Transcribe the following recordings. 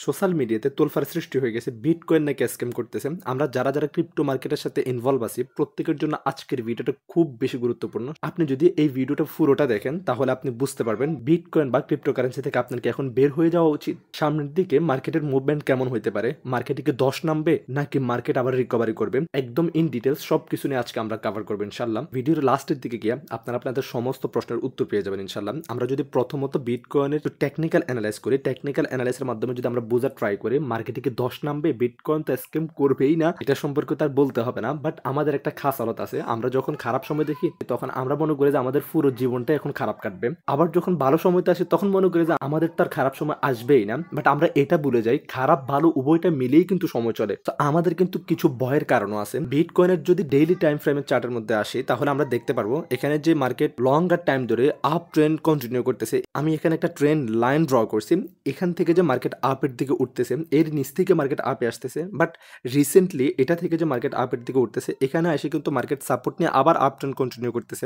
Social মিডিয়াতে তোলফার সৃষ্টি হয়ে গেছে বিটকয়েন নাকি স্ক্যাম করতেছে। আমরা যারা যারা ক্রিপ্টো মার্কেটের সাথে ইনভলভ আছি প্রত্যেকের জন্য আজকের ভিডিওটা খুব বেশি গুরুত্বপূর্ণ। আপনি যদি এই ভিডিওটা পুরোটা দেখেন তাহলে আপনি বুঝতে পারবেন বিটকয়েন বা ক্রিপ্টোকারেন্সি থেকে আপনার কি এখন বের হয়ে যাওয়া উচিত, সামনের দিকে মার্কেটের মুভমেন্ট কেমন হইতে পারে, মার্কেটে কি 10 নামবে নাকি মার্কেট আবার রিকভারি করবে, একদম ইন ডিটেলস সবকিছু নিয়ে আজকে আমরা কভার করবো ইনশাল্লাহ। ভিডিওর লাস্টের দিকে গিয়ে আপনারা আপনাদের সমস্ত প্রশ্নের উত্তর পেয়ে যাবেন ইনশাল্লাহ। আমরা যদি প্রথমত বিটকয়েনের টেকনিক্যাল অ্যানালাইজ করি, টেকনিক্যাল অ্যানালাইসের মাধ্যমে যদি আমরা বোঝার ট্রাই করি মার্কেটে কি 10 নামবে, বিটকয়েন তো স্ক্যাম করবেই না, এটা সম্পর্কে তার বলতে হবে না। বাট আমাদের একটা খাস আলত আছে, আমরা যখন খারাপ সময় দেখি তখন আমরা মনে করি যে আমাদের পুরো জীবনটা এখন খারাপ কাটবে, আবার যখন ভালো সময়তে আসে তখন মনে করি যে আমাদের তার খারাপ সময় আসবেই না। বাট আমরা এটা ভুলে যাই খারাপ ভালো উভয়টা মিলেই কিন্তু সময় চলে। তো আমাদের কিন্তু কিছু ভয়ের কারণও আছে। বিটকয়েনের যদি ডেইলি টাইম ফ্রেমের চার্টের মধ্যে আসি তাহলে আমরা দেখতে পারবো এখানে যে মার্কেট লঙ্গার টাইম ধরে আপ ট্রেন্ড কন্টিনিউ করতেছে। আমি এখানে একটা ট্রেন্ড লাইন ড্র করছি, এখান থেকে যে মার্কেট আপের দিকে উঠতেছে এর নিচ থেকে মার্কেট আপে আসতেছে। বাট রিসেন্টলি এটা থেকে যে মার্কেট আপের দিকে উঠতেছে এখানে এসে কিন্তু মার্কেট সাপোর্ট নিয়ে আবার আপ ট্রেন্ড কন্টিনিউ করতেছে।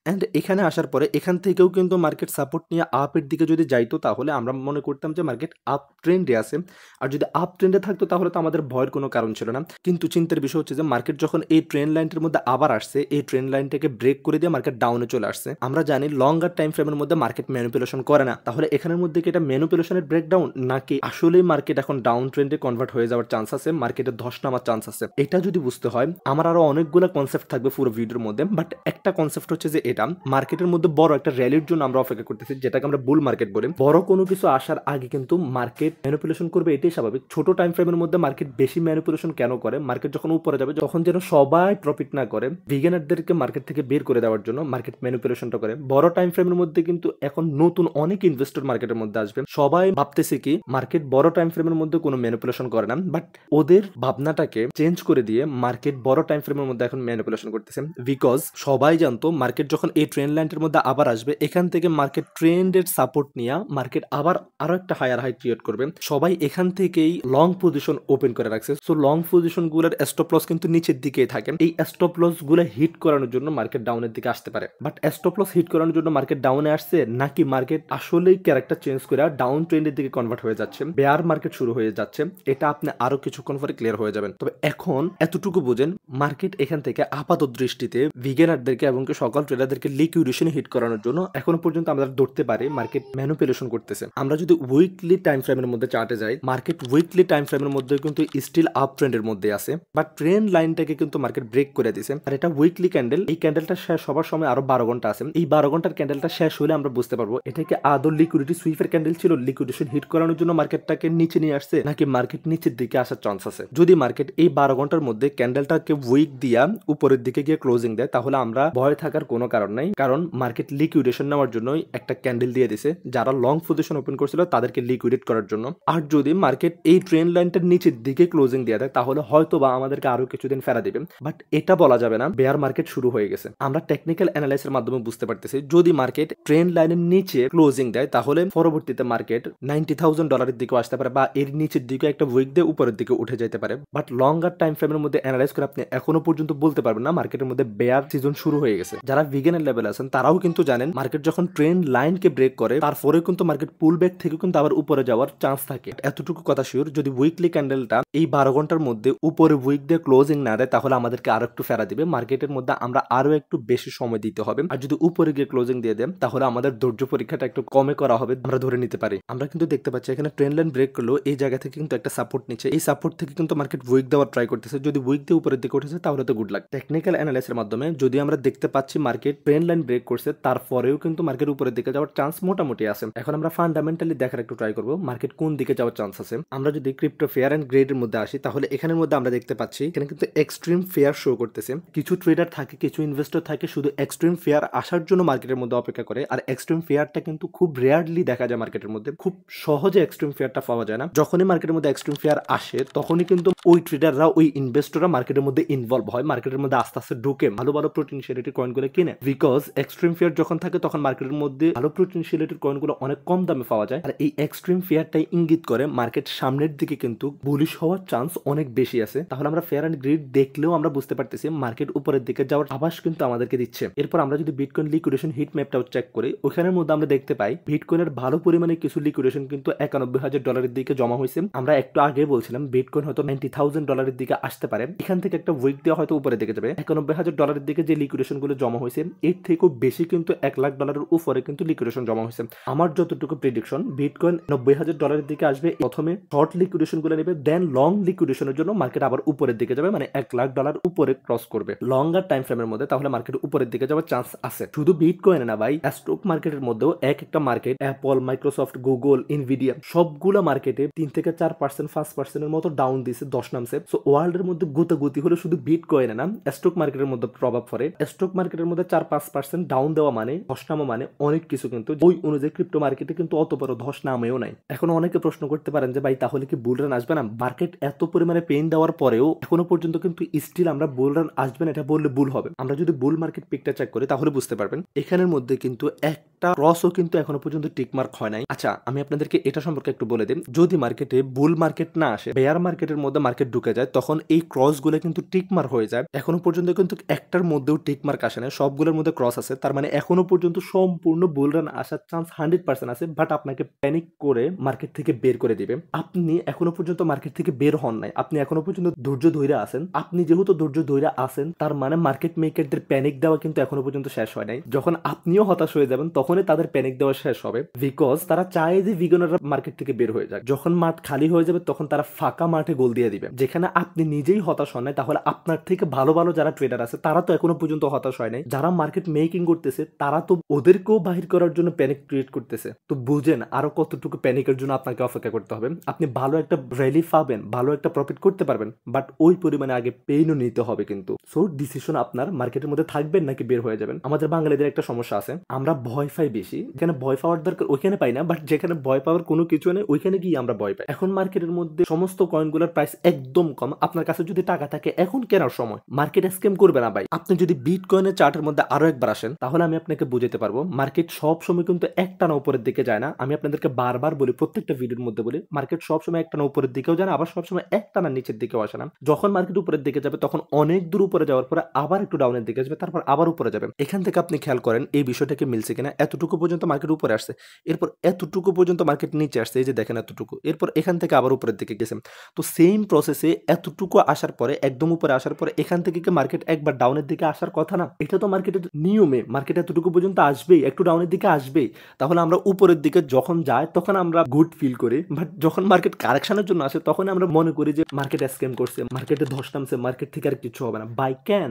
অ্যান্ড এখানে আসার পরে এখান থেকেও কিন্তু মার্কেট সাপোর্ট নিয়ে আপের দিকে যদি যাইতো তাহলে আমরা মনে করতাম যে মার্কেট আপ ট্রেন্ডে আছে। আর যদি আপ ট্রেন্ডে থাকতো তাহলে তো আমাদের ভয়ের কোনো কারণ ছিল না। কিন্তু চিন্তার বিষয় হচ্ছে যে মার্কেট যখন এই ট্রেন্ড লাইনটির মধ্যে আবার আসছে, এই ট্রেন্ড লাইনটাকে ব্রেক করে দিয়ে মার্কেট ডাউনে চলে আসছে। আমরা জানি লঙ্গার টাইম ফ্রেমের মধ্যে মার্কেট ম্যানিপুলেশন করে না, তাহলে এখানের মধ্যে কি এটা ম্যানিপুলেশনের ব্রেকডাউন নাকি আসলেই মার্কেট এখন ডাউন ট্রেন্ডে কনভার্ট হয়ে যাওয়ার চান্স আছে, মার্কেটে ধস নামার চান্স আছে? এটা যদি বুঝতে হয় আমার আরো অনেকগুলো কনসেপ্ট থাকবে পুরো ভিডিওর মধ্যে। বাট একটা কনসেপ্ট হচ্ছে যে এটা মার্কেটের মধ্যে বড় একটা র্যালির জন্য আমরা অপেক্ষা করতেছি, যেটাকে আমরা বুল মার্কেট বলি। বড় কোনো কিছু আসার আগে কিন্তু মার্কেট ম্যানিপুলেশন করবে, এটাই স্বাভাবিক। ছোট টাইম ফ্রেমের মধ্যে মার্কেট বেশি ম্যানিপুলেশন কেন করে? মার্কেট যখন উপরে যাবে তখন যেন সবাই প্রফিট না করে, বিগিনারদেরকে মার্কেট থেকে বের করে দেওয়ার জন্য মার্কেট ম্যানিপুলেশনটা করে। বড় টাইম ফ্রেমের মধ্যে কিন্তু এখন নতুন অনেক ইনভেস্টর মার্কেটের মধ্যে আসবে। সবাই ভাবতেছে কি মার্কেট বড় টাইম ফ্রেমের মধ্যে কোনো ম্যানিপুলেশন করে না, বাট ওদের ভাবনাটাকে চেঞ্জ করে দিয়ে মার্কেট বড় টাইম ফ্রেমের মধ্যে এখন ম্যানিপুলেশন করতেছে। বিকজ সবাই জানতো মার্কেট যখন এই ট্রেন্ড লাইনের মধ্যে আবার আসবে এখান থেকে মার্কেট ট্রেন্ডের সাপোর্ট নিয়ে মার্কেট আবার আরো একটা হায়ার হাই ক্রিয়েট করবে। সবাই এখান থেকেই লং পজিশন ওপেন করে রাখছে। সো লং পজিশন গুলোর স্টপ লস কিন্তু নিচের দিকেই থাকে। এই স্টপ লস গুলো হিট করানোর জন্য মার্কেট ডাউনের দিকে আসতে পারে। বাট স্টপ লস হিট করানোর জন্য মার্কেট ডাউনে আসছে নাকি মার্কেট আসলেই ক্যারেক্টার চেঞ্জ করে ডাউন ট্রেন্ডের দিকে কনভার্ট হয়ে যাচ্ছে, বেয়ার মার্কেট শুরু হয়ে যাচ্ছে, এটা আপনি আরো কিছুক্ষণ পরে ক্লিয়ার হয়ে যাবেন। তবে এখন এতটুকু বুঝেন মার্কেট এখান থেকে আপাত দৃষ্টিতে বিগিনারদেরকে এবং সকল ট্রেডারদেরকে লিকুইডেশন হিট করানোর জন্য এখনো পর্যন্ত আমরা ধরতে পারি মার্কেট ম্যানিপুলেশন করতেছে। আমরা যদি উইকলি টাইম ফ্রেমের মধ্যে চার্টে যাই মার্কেট উইকলি টাইম ফ্রেমের মধ্যে কিন্তু স্টিল আপ ট্রেন্ডের মধ্যে আছে, বাট ট্রেন্ড লাইনটাকে কিন্তু মার্কেট ব্রেক করে দিছে। আর এটা উইকলি ক্যান্ডেল, এই ক্যান্ডেলটা শেষ হবার সময় আরো 12 ঘন্টা আছে। এই 12 ঘন্টার ক্যান্ডেলটা শেষ হলে আমরা বুঝতে পারবো এটা কি আদৌ লিকুইডিটি সুইপের ক্যান্ডেল ছিল, লিকুইডেশন হিট করানোর জন্য মার্কেটটাকে নিচে নিয়ে আসছে, নাকি মার্কেট নিচের দিকে আসার চান্স আছে। যদি মার্কেট এই 12 ঘন্টার মধ্যে ক্যান্ডেলটাকে উইক দিয়া উপরের দিকে গিয়ে ক্লোজিং দেয় তাহলে আমরা ভয় থাকার কোনো কারণ নাই, কারণ মার্কেট লিকুইডেশন নেওয়ার জন্যই একটা ক্যান্ডেল দিয়ে দিছে, যারা লং পজিশন ওপেন করছিল তাদেরকে লিকুইডেট করার জন্য। আর যদি মার্কেট এই ট্রেন্ড লাইনটার নিচের দিকে ক্লোজিং দিয়ে দেয় তাহলে হয়তো বা আমাদেরকে আরো কিছুদিন ফেরা দিবে। বাট এটা বলা যাবে না বেয়ার মার্কেট শুরু হয়ে গেছে। আমরা টেকনিক্যাল অ্যানালাইসিসের মাধ্যমে বুঝতে পারতেছি যদি মার্কেট ট্রেন্ড লাইনের নিচে ক্লোজিং দেয় তাহলে পরবর্তীতে মার্কেট $90,000 দিকেও আসতে পারে বা এর নিচের দিকে একটা উইক দিয়ে উপরের দিকে উঠে যেতে পারে। বাট লঙ্গার টাইম ফ্রেমের মধ্যে অ্যানালাইজ করে আপনি এখনো পর্যন্ত বলতে পারবেন না মার্কেটের মধ্যে বেয়ার সিজন শুরু হয়ে গেছে। যারা বিগিনার লেভেল আছেন তারাও কিন্তু জানেন মার্কেট যখন ট্রেন্ড লাইনকে ব্রেক করে তারপরে কিন্তু মার্কেট পুল ব্যাক থেকে কিন্তু আবার উপরে যাওয়ার চান্স থাকে। এতটুকু কথা শিওর যদি উইকলি ক্যান্ডেলটা এই 12 ঘন্টার মধ্যে উপরে উইক দিয়ে ক্লোজিং না দেয় তাহলে আমাদেরকে আরো একটু ফেরা দিবে, মার্কেটের মধ্যে আমরা আরো একটু বেশি সময় দিতে হবে। আর যদি উপরে গিয়ে ক্লোজিং দিয়ে দেন তাহলে আমাদের ধৈর্য পরীক্ষাটা একটু কমে করা হবে, আমরা ধরে নিতে পারি। আমরা কিন্তু দেখতে পাচ্ছি এখানে ট্রেন্ড লাইন ব্রেক করলো, এই জায়গা থেকে কিন্তু একটা সাপোর্ট নিচ্ছে, এই সাপোর্ট থেকে কিন্তু মার্কেট উইক দেওয়ার ট্রাই করতেছে। যদি উইক দিয়ে উপরের দিকে উঠেছে তাহলে তো গুড লাক। টেকনিক্যাল অ্যানালাইসিসের মাধ্যমে যদি আমরা দেখতে পাচ্ছি মার্কেট ট্রেন্ড লাইন ব্রেক করছে তারপরেও কিন্তু মার্কেট উপরের দিকে যাওয়ার চান্স মোটামুটি আছে। এখন আমরা ফান্ডামেন্টালি দেখার একটু ট্রাই করবো মার্কেট কোন দিকে যাওয়ার চান্স আছে। আমরা যদি ক্রিপ্টো ফেয়ার এন্ড গ্রেডের মধ্যে আসি তাহলে এখানের মধ্যে আমরা দেখতে পাচ্ছি এখানে কিন্তু এক্সট্রিম ফেয়ার শো করতেছে। কিছু ট্রেডার থাকে, কিছু ইনভেস্টর থাকে শুধু এক্সট্রিম ফেয়ার আসার জন্য মার্কেটের মধ্যে অপেক্ষা করে। আর এক্সট্রিম ফেয়ারটা কিন্তু খুব রেয়ারলি দেখা যায় মার্কেটের মধ্যে, খুব সহজে এক্সট্রিম ফেয়ারটা পাওয়া যায় না। যখনই মার্কেটের মধ্যে এক্সট্রিম ফেয়ার আসে তখনই কিন্তু ওই ট্রেডাররা ওই ইনভেস্টররা মার্কেটের মধ্যে ইনভলভ হয়, মার্কেটের মধ্যে আস্তে আস্তে ঢুকে ভালো ভালো প্রোটেনশিয়ালিটি কয়েনগুলো কিনে। বিকজ এক্সট্রিম ফেয়ার যখন থাকে তখন মার্কেটের মধ্যে ভালো প্রোটেনশিয়ালিটি কয়েনগুলো অনেক কম দামে পাওয়া যায়। আর এই এক্সট্রিম ফেয়ারটাই ইঙ্গিত করে মার্কেট সামনের দিকে কিন্তু বুলিশ হওয়ার চান্স অনেক বেশি আছে। তাহলে আমরা ফেয়ার এন্ড গ্রিড দেখলেও আমরা বুঝতে পারতেছি মার্কেট উপরের দিকে যাওয়ার আভাস কিন্তু আমাদেরকে দিচ্ছে। এরপর আমরা যদি বিটকয়েন লিকুইডেশন হিট ম্যাপটাও চেক করি ওখানের মধ্যে আমরা দেখতে পাই বিটকয়েনের ভালো পরিমাণে কিছু লিকুইডেশন কিন্তু $91,000 ডলারের দিকে জমা হয়েছে। আমরা একটু আগে বলছিলাম বিটকয়েন হয়তো $90,000 দিকে আসতে পারে। এখান থেকে একটা উইক দেওয়া হয়তো উপরের দিকে যাবে। $91,000 দিকে যে লিকুইডেশন গুলো জমা হয়েছে এর থেকেও বেশি কিন্তু $1,00,000 উপরে কিন্তু লিকুইডেশন জমা হয়েছে। আমার যতটুকু প্রেডিকশন বিটকয়েন $90,000 দিকে আসবে। প্রথমে শর্ট লিকুইডেশন গুলো নেবে, দেন লং লিকুইডেশনের জন্য মার্কেট আবার উপরের দিকে যাবে, মানে $1,00,000 উপরে ক্রস করবে লঙ্গার টাইম ফ্রেমের মধ্যে, তাহলে মার্কেট উপরের দিকে যাওয়ার চান্স আছে। শুধু বিটকয়েন না ভাই, স্টক মার্কেটের মধ্যেও একটা market Apple, Microsoft, Google, Nvidia সবগুলো মার্কেটে 3 থেকে 4%, 5% এর মতো ডাউন দিছে, 10 নামছে। সো ওয়ার্ল্ডের মধ্যে গুতাগুতি হলে শুধু বিটকয়েনে না, স্টক মার্কেটের মধ্যে প্রভাব পড়ে। স্টক মার্কেটের মধ্যে 4-5% ডাউন দেওয়া মানে, ধস নামা মানে অনেক কিছু, কিন্তু ওই অনুযায়ী ক্রিপ্টো মার্কেটে কিন্তু অত বড় ধস নামেও নাই। এখন অনেকে প্রশ্ন করতে পারেন যে ভাই তাহলে কি বুল রান আসবে না? মার্কেট এত পরিমাণে পেইন দেওয়ার পরেও এখনো পর্যন্ত কিন্তু স্টিল আমরা বুল রান আসবে না এটা বললে ভুল হবে। আমরা যদি বুল মার্কেট পিকটা চেক করি তাহলে বুঝতে পারবেন এখানের মধ্যে কিন্তু একটা ক্রসও কিন্তু এখনো পর্যন্ত টিকমার্ক হয় নাই। আচ্ছা, আমি আপনাদেরকে এটা সম্পর্কে একটু বলে দিই, যদি মার্কেটে বুল মার্কেট না আসে, বেয়ার মার্কেটের মধ্যে মার্কেট ঢুকে যায়, তখন এই ক্রস গুলো কিন্তু টিকমার্ক হয়ে যায়। এখনো পর্যন্ত কিন্তু একটার মধ্যেও টিকমার্ক আসে না, সবগুলোর মধ্যে ক্রস আছে। তার মানে এখনো পর্যন্ত সম্পূর্ণ বুল রান আসার চান্স 100% আছে। বাট আপনাকে প্যানিক করে মার্কেট থেকে বের করে দিবে। আপনি এখনো পর্যন্ত মার্কেট থেকে বের হন নাই, আপনি এখনো পর্যন্ত ধৈর্য ধরে আছেন। আপনি যেহেতু ধৈর্য ধরে আছেন, তার মানে মার্কেট মেকারদের প্যানিক দেওয়া কিন্তু এখনো পর্যন্ত শেষ হয় নাই। যখন আপনিও হতাশ হয়ে যাবেন তখনই তাদের প্যানিক দেওয়া শেষ হবে, বিকজ তারা চায় যে বিগনাররা মার্কেট থেকে বের হয়ে যায়। যখন মাঠ খালি হয়ে যাবে তখন তারা ফাঁকা মাঠে গোল দিয়ে দিবে। যেখানে আপনি নিজেই হতাশ হন নাই, তাহলে আপনার থেকে ভালো ভালো যারা ট্রেডার আছে তারা তো এখনো পর্যন্ত হতাশ হয় নাই। যারা মার্কেট মেকিং করতেছে তারা তো ওদেরকেও বাহির করার জন্য প্যানিক ক্রিয়েট করতেছে। তো বুঝেন আরো কতটুকু প্যানিকের জন্য আপনাকে অপেক্ষা করতে হবে। আপনি ভালো একটা র্যালি পাবেন, ভালো একটা প্রফিট করতে পারবেন, বাট ওই পরিমাণে আগে পেইনও নিতে হবে কিন্তু। সো ডিসিশন আপনার, মার্কেটের মধ্যে থাকবেন নাকি বের হয়ে যাবেন। আমাদের বাঙালিদের একটা সমস্যা আছে, আমরা ভয় পাই বেশি। যেখানে ভয় পাওয়ার দরকার ওইখানে পাই না, বাট যেখানে ভয় পাওয়ার কোনো কিছু নেই ওইখানে গিয়ে আমরা ভয় পাই। এখন মার্কেটের মধ্যে সমস্ত কয়েনগুলোর প্রাইস একদম কম। আপনার কাছে যদি টাকা থাকে এখন কেনার সময়। মার্কেট স্ক্যাম করবে না ভাই। আপনি যদি বিটকয়েনের চার্টের মধ্যে আরো একবার আসেন তাহলে আমি আপনাকে বুঝাতে পারবো মার্কেট সব সময় কিন্তু একটানা উপরের দিকে যায় না। আমি আপনাদেরকে বারবার বলি, প্রত্যেকটা ভিডিওর মধ্যে বলি, মার্কেট সবসময় একটানা উপরের দিকেও যায় না, আবার সবসময় একটানা নিচের দিকেও আসে না। যখন মার্কেট উপরের দিকে যাবে তখন অনেক দূর উপরে যাওয়ার পরে আবার একটু ডাউনের দিকে আসবে, তারপর আবার উপরে যাবে। এখান থেকে আপনি খেয়াল করেন এই বিষয়টাকে মিলছে কিনা। এতটুকু পর্যন্ত মার্কেট উপরে আসছে, এরপর এতটুকু পর্যন্ত মার্কেট নিচে আসছে, এই যে দেখেন এতটুকু, এরপর এখান থেকে আবার উপরের দিকে গেছে। তো সেম প্রসেসে এতটুকু আসার পরে, একদম উপরে আসার পরে এখান থেকে কি মার্কেট একবার ডাউনের দিকে আসার কথা না? এটা তো মার্কেটের নিয়মে, মার্কেট এতটুকু পর্যন্ত আসবেই, একটু ডাউনের দিকে আসবেই। তাহলে আমরা উপরের দিকে যখন যাই তখন আমরা গুড ফিল করি, বাট যখন মার্কেট কারেকশনের জন্য আসে তখন আমরা মনে করি যে মার্কেট স্ক্যাম করছে, মার্কেটে ধস নামছে, মার্কেট থেকে আর কিছু হবে না। বাই ক্যান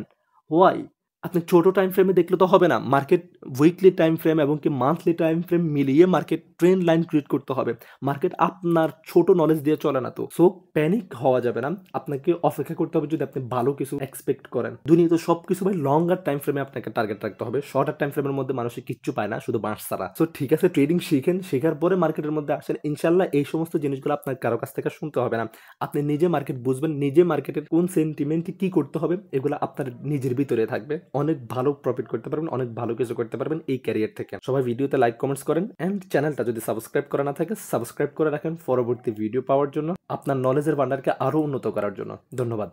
হোয়াই? আপনি ছোট টাইম ফ্রেমে দেখলে তো হবে না, মার্কেট উইকলি টাইম ফ্রেম এবং কি মান্থলি টাইম ফ্রেম মিলিয়ে মার্কেট ট্রেন্ড লাইন ক্রিয়েট করতে হবে। মার্কেট আপনার ছোট নলেজ দিয়ে চলে না। তো সো প্যানিক হওয়া যাবে না, আপনাকে অপেক্ষা করতে হবে যদি আপনি ভালো কিছু এক্সপেক্ট করেন। দুনিয়া তো সবকিছু ভাই লঙ্গার টাইম ফ্রেমে আপনাকে টার্গেট রাখতে হবে। শর্টার টাইম ফ্রেমের মধ্যে মানুষের কিচ্ছু পায় না, শুধু বাঁশ ছাড়া। সো ঠিক আছে, ট্রেডিং শিখেন, শেখার পরে মার্কেটের মধ্যে আসেন। ইনশাল্লাহ এই সমস্ত জিনিসগুলো আপনার কারো কাছ থেকে শুনতে হবে না। আপনি নিজে মার্কেট বুঝবেন, নিজে মার্কেটের কোন সেন্টিমেন্টে কি করতে হবে এগুলো আপনার নিজের ভিতরে থাকবে। অনেক ভালো প্রফিট করতে পারবেন, অনেক ভালো কিছু করতে পারবেন এই ক্যারিয়ার থেকে। সবাই ভিডিওতে লাইক কমেন্টস করেন, এন্ড চ্যানেলটা যদি সাবস্ক্রাইব করা না থাকে সাবস্ক্রাইব করে রাখেন পরবর্তী ভিডিও পাওয়ার জন্য, আপনার নলেজের ভান্ডারকে আরো উন্নত করার জন্য। ধন্যবাদ।